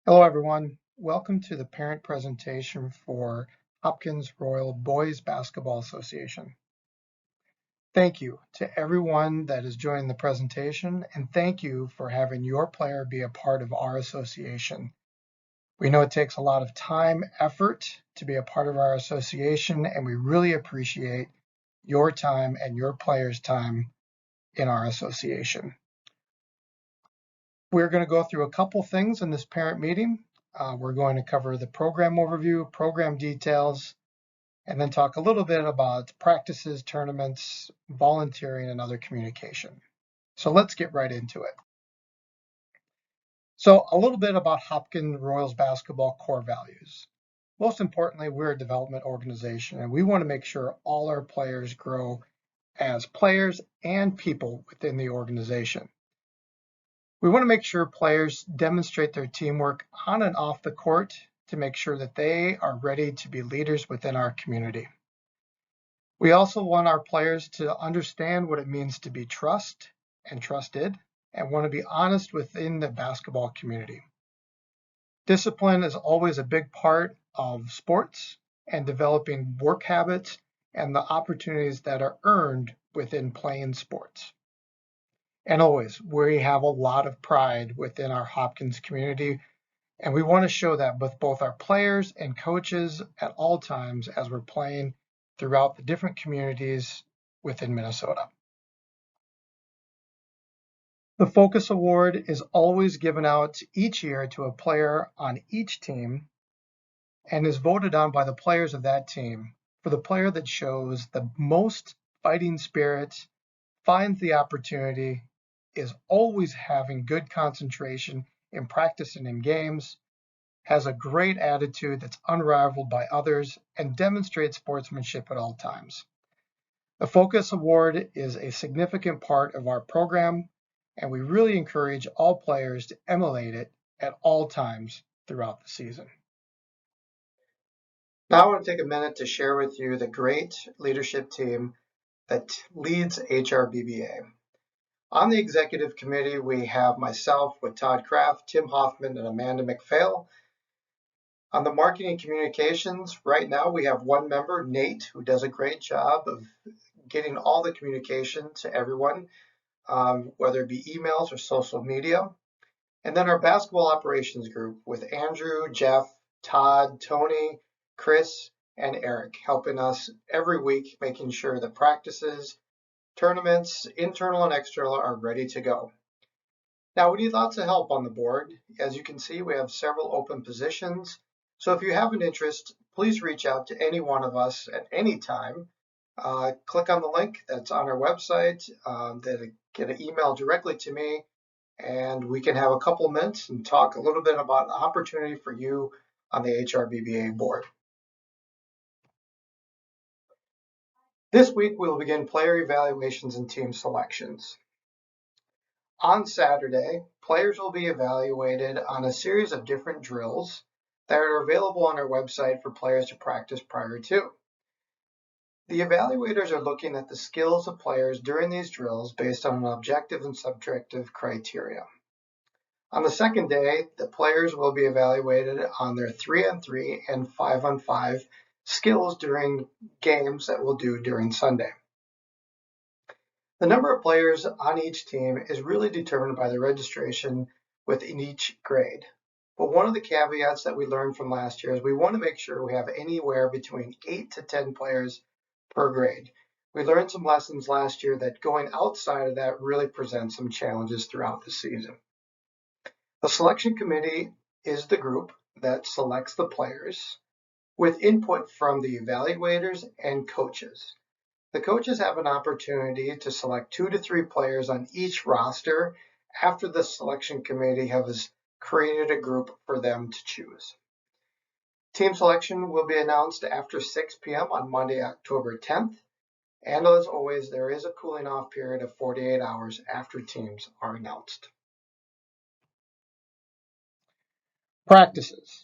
Hello, everyone. Welcome to the parent presentation for Hopkins Royal Boys Basketball Association. Thank you to everyone that is joining the presentation, and thank you for having your player be a part of our association. We know it takes a lot of time, effort to be a part of our association, and we really appreciate your time and your players' time in our association. We're going to go through a couple things in this parent meeting. We're going to cover the program overview, program details, and then talk a little bit about practices, tournaments, volunteering, and other communication. So let's get right into it. So a little bit about Hopkins Royals basketball core values. Most importantly, we're a development organization, and we want to make sure all our players grow as players and people within the organization. We want to make sure players demonstrate their teamwork on and off the court to make sure that they are ready to be leaders within our community. We also want our players to understand what it means to be trusted and want to be honest within the basketball community. Discipline is always a big part of sports and developing work habits and the opportunities that are earned within playing sports. And always, we have a lot of pride within our Hopkins community, and we want to show that with both our players and coaches at all times as we're playing throughout the different communities within Minnesota. The Focus Award is always given out each year to a player on each team and is voted on by the players of that team for the player that shows the most fighting spirit, finds the opportunity, is always having good concentration in practice and in games, has a great attitude that's unrivaled by others, and demonstrates sportsmanship at all times. The Focus Award is a significant part of our program, and we really encourage all players to emulate it at all times throughout the season. Now I want to take a minute to share with you the great leadership team that leads HRBBA. On the executive committee, we have myself with Todd Kraft, Tim Hoffman, and Amanda McPhail. On the marketing communications, right now we have one member, Nate, who does a great job of getting all the communication to everyone, whether it be emails or social media. And then our basketball operations group with Andrew, Jeff, Todd, Tony, Chris, and Eric helping us every week, making sure the practices, tournaments, internal and external, are ready to go. Now, we need lots of help on the board. As you can see, we have several open positions. So if you have an interest, please reach out to any one of us at any time. Click on the link that's on our website, get an email directly to me, and we can have a couple of minutes and talk a little bit about the opportunity for you on the HRBBA board. This week, we'll begin player evaluations and team selections. On Saturday, players will be evaluated on a series of different drills that are available on our website for players to practice prior to. The evaluators are looking at the skills of players during these drills based on objective and subjective criteria. On the second day, the players will be evaluated on their 3-on-3 and 5-on-5 skills during games that we'll do during Sunday. The number of players on each team is really determined by the registration within each grade. But one of the caveats that we learned from last year is we want to make sure we have anywhere between 8 to 10 players per grade. We learned some lessons last year that going outside of that really presents some challenges throughout the season. The selection committee is the group that selects the players with input from the evaluators and coaches. The coaches have an opportunity to select 2 to 3 players on each roster after the selection committee has created a group for them to choose. Team selection will be announced after 6 p.m. on Monday, October 10th. And as always, there is a cooling off period of 48 hours after teams are announced. Practices.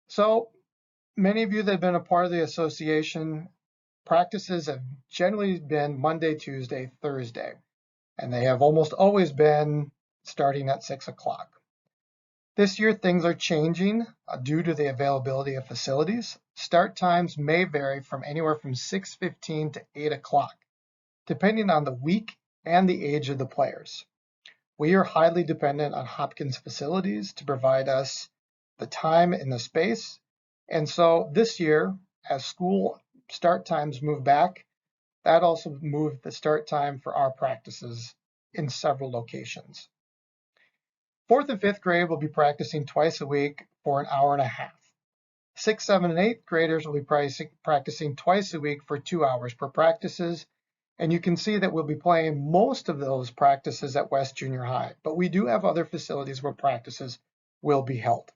So many of you that have been a part of the association, practices have generally been Monday, Tuesday, Thursday, and they have almost always been starting at 6 o'clock. This year, things are changing due to the availability of facilities. Start times may vary from anywhere from 6:15 to 8 o'clock, depending on the week and the age of the players. We are highly dependent on Hopkins facilities to provide us the time and the space. And so this year, as school start times move back, that also moved the start time for our practices in several locations. 4th and 5th grade will be practicing twice a week for an hour and a half. 6th, 7th, and 8th graders will be practicing twice a week for 2 hours per practices. And you can see that we'll be playing most of those practices at West Junior High, but we do have other facilities where practices will be held.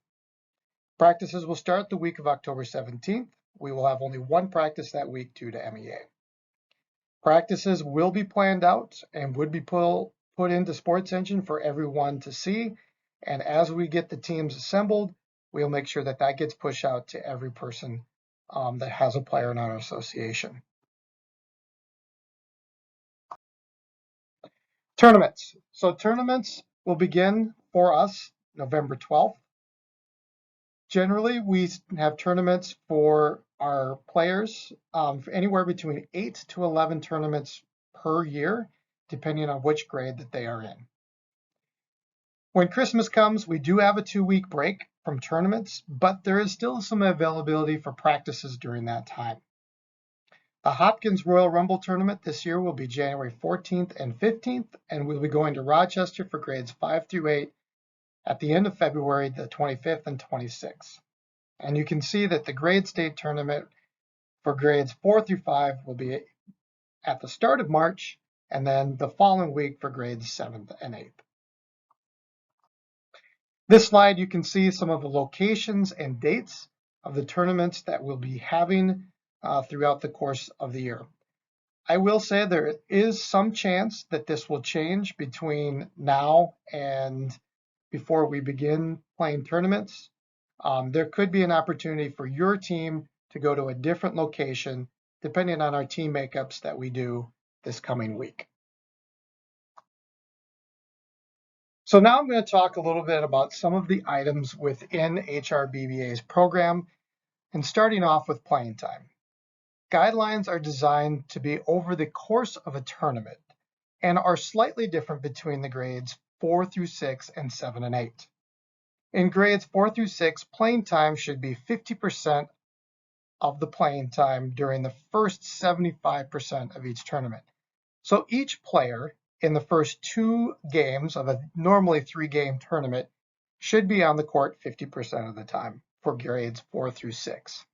Practices will start the week of October 17th. We will have only one practice that week due to MEA. Practices will be planned out and would be put into Sports Engine for everyone to see. And as we get the teams assembled, we'll make sure that that gets pushed out to every person that has a player in our association. Tournaments. So tournaments will begin for us November 12th. Generally, we have tournaments for our players, anywhere between 8 to 11 tournaments per year, depending on which grade that they are in. When Christmas comes, we do have a 2-week break from tournaments, but there is still some availability for practices during that time. The Hopkins Royal Rumble tournament this year will be January 14th and 15th, and we'll be going to Rochester for grades 5 through 8 at the end of February, the 25th and 26th. And you can see that the grade state tournament for grades 4 through 5 will be at the start of March, and then the following week for grades 7th and 8th. This slide, you can see some of the locations and dates of the tournaments that we'll be having throughout the course of the year. I will say there is some chance that this will change between now and before we begin playing tournaments. There could be an opportunity for your team to go to a different location depending on our team makeups that we do this coming week. So now I'm going to talk a little bit about some of the items within HRBBA's program, and starting off with playing time. Guidelines are designed to be over the course of a tournament and are slightly different between the grades 4 through 6 and 7 and 8. In grades 4 through 6, playing time should be 50% of the playing time during the first 75% of each tournament. So each player in the first 2 games of a normally 3-game tournament should be on the court 50% of the time for grades 4 through 6.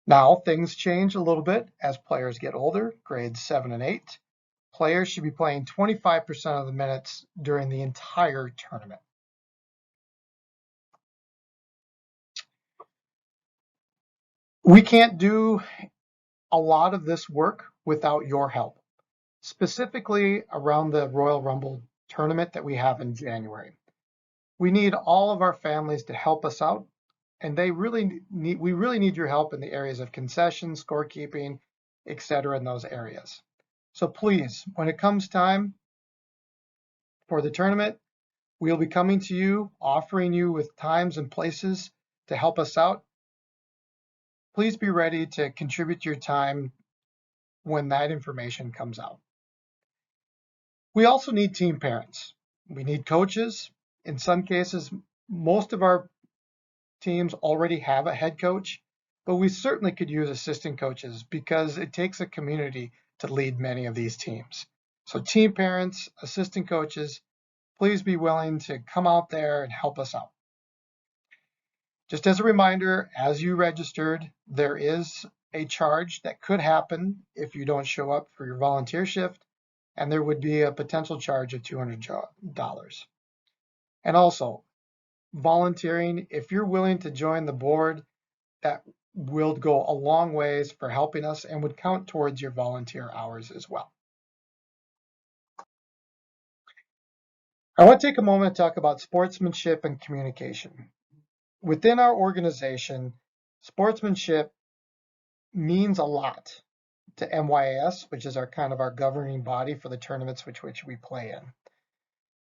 Now things change a little bit as players get older, grades 7 and 8. Players should be playing 25% of the minutes during the entire tournament. We can't do a lot of this work without your help, specifically around the Royal Rumble tournament that we have in January. We need all of our families to help us out, and we really need your help in the areas of concessions, scorekeeping, etc. in those areas. So please, when it comes time for the tournament, we'll be coming to you, offering you with times and places to help us out. Please be ready to contribute your time when that information comes out. We also need team parents. We need coaches. In some cases, most of our teams already have a head coach, but we certainly could use assistant coaches because it takes a community to lead many of these teams. So team parents, assistant coaches, please be willing to come out there and help us out. Just as a reminder, as you registered, there is a charge that could happen if you don't show up for your volunteer shift, and there would be a potential charge of $200. And also, volunteering, if you're willing to join the board, that will go a long ways for helping us and would count towards your volunteer hours as well. I want to take a moment to talk about sportsmanship and communication. Within our organization, sportsmanship means a lot to MYAS, which is our governing body for the tournaments which we play in.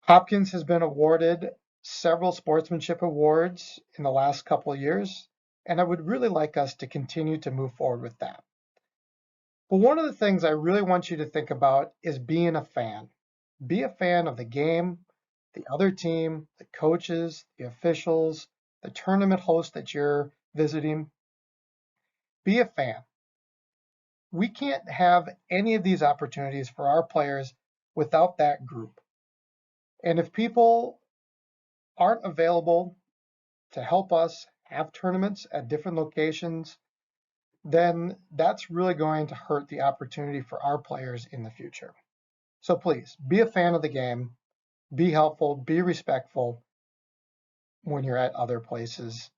Hopkins has been awarded several sportsmanship awards in the last couple of years, and I would really like us to continue to move forward with that. But one of the things I really want you to think about is being a fan. Be a fan of the game, the other team, the coaches, the officials, the tournament host that you're visiting. Be a fan. We can't have any of these opportunities for our players without that group. And if people aren't available to help us have tournaments at different locations, then that's really going to hurt the opportunity for our players in the future. So please be a fan of the game, be helpful, be respectful when you're at other places,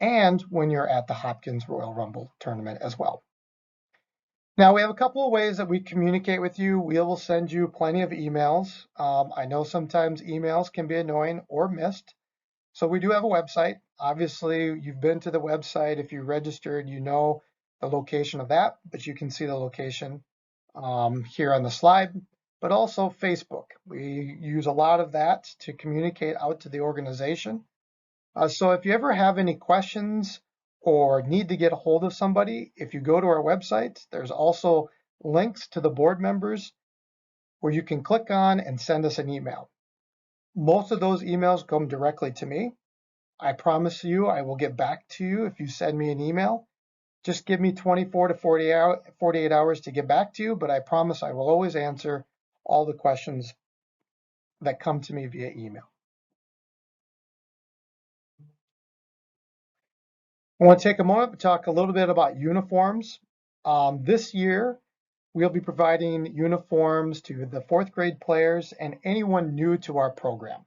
and when you're at the Hopkins Royal Rumble tournament as well. Now, we have a couple of ways that we communicate with you. We will send you plenty of emails. I know sometimes emails can be annoying or missed. So we do have a website. Obviously, you've been to the website. If you registered, you know the location of that, but you can see the location here on the slide, but also Facebook. We use a lot of that to communicate out to the organization. So if you ever have any questions or need to get a hold of somebody, if you go to our website, there's also links to the board members where you can click on and send us an email. Most of those emails come directly to me. I promise you I will get back to you if you send me an email. Just give me 24 to 48 hours to get back to you, but I promise I will always answer all the questions that come to me via email. I want to take a moment to talk a little bit about uniforms. This year, we'll be providing uniforms to the fourth grade players and anyone new to our program.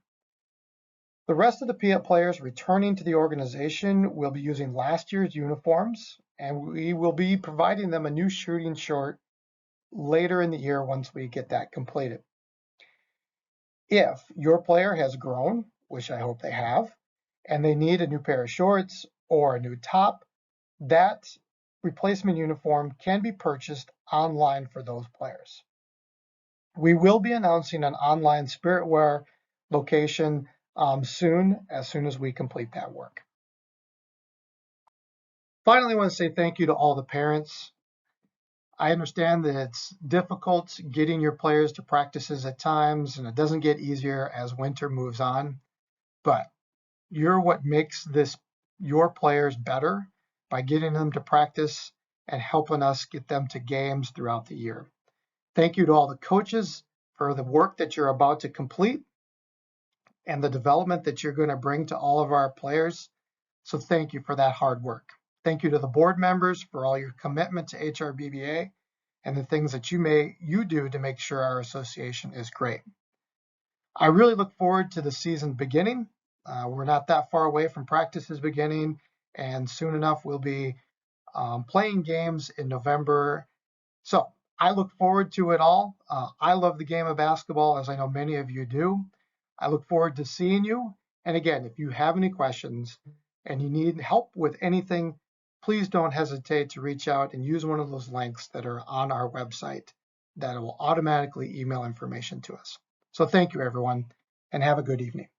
The rest of the players returning to the organization will be using last year's uniforms, and we will be providing them a new shooting short later in the year once we get that completed. If your player has grown, which I hope they have, and they need a new pair of shorts or a new top, that replacement uniform can be purchased online for those players. We will be announcing an online Spirit Wear location as soon as we complete that work. Finally, I want to say thank you to all the parents. I understand that it's difficult getting your players to practices at times, and it doesn't get easier as winter moves on, but you're what makes your players better by getting them to practice and helping us get them to games throughout the year. Thank you to all the coaches for the work that you're about to complete and the development that you're going to bring to all of our players. So thank you for that hard work. Thank you to the board members for all your commitment to HRBBA and the things that you do to make sure our association is great. I really look forward to the season beginning. We're not that far away from practices beginning, and soon enough we'll be playing games in November. So I look forward to it all. I love the game of basketball, as I know many of you do. I look forward to seeing you. And again, if you have any questions and you need help with anything, please don't hesitate to reach out and use one of those links that are on our website that will automatically email information to us. So thank you, everyone, and have a good evening.